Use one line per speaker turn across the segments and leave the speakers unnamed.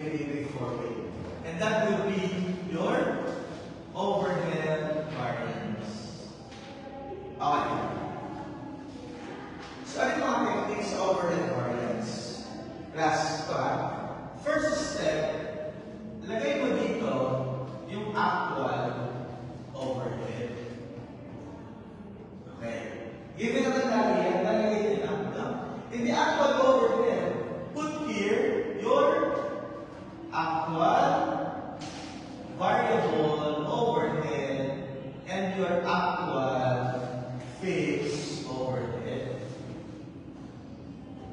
3 and that will be your overhead variance. Okay. So, ano yung mga techniques sa overhead variance? Class, ito ha. First step, lagay mo dito yung actual overhead. Okay. Given naman lagi yan, lalagay din ang in the actual overhead, put here your actual variable overhead and your actual fixed overhead.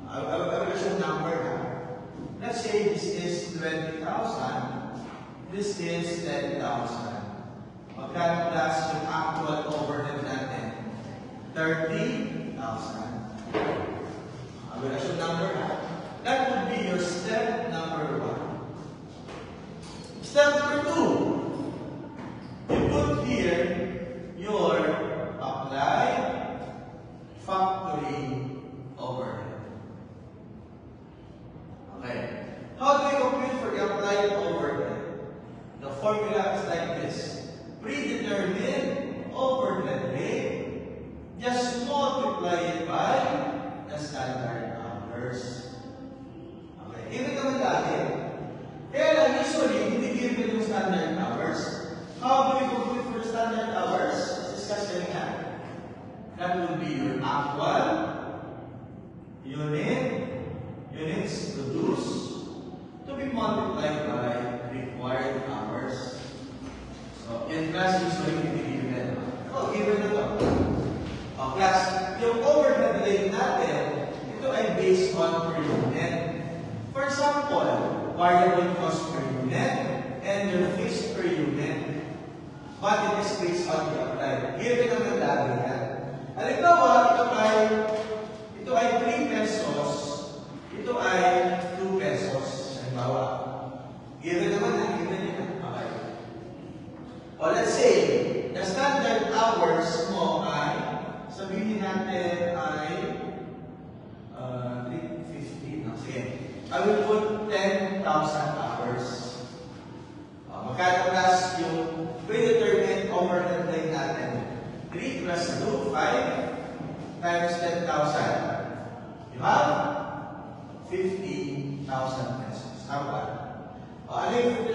I will show number now. Let's say this is 20,000. This is 10,000. Magkano plus yung actual overhead natin? 30,000. I will show number now. That would be your step number 1. Step number 2. You put here your applied factory overhead. Okay. How do we compute for the applied overhead? The formula is like this. Predetermined overhead rate, just multiply it by the standard hours. Okay. Even naman dati, kaya lang usually, hindi given yung standard hours. How do we compute for the standard hours? Let's discuss kanina. That will be your actual units produced to be multiplied by required hours. So, in class, usually hindi given. Oh, given na to. Oh, class, yung overhead rate natin, ito ay based on per unit. For example, variable cost per unit and your fixed per unit. But it is based on the applied. Given naman lagi yan. Halimbawa, ito ay 3 pesos. Ito ay 2 pesos. Halimbawa. Given naman yan. Given yan. Okay. O let's say, the standard hours mo ay, sabihin natin ay 350. No? Sige. I will put 10,000 hours. Magkano plus yung predetermined overhead rate natin? 3 plus 2, 5 times 10,000. You have 50,000 pesos. Tama ba? Ano yung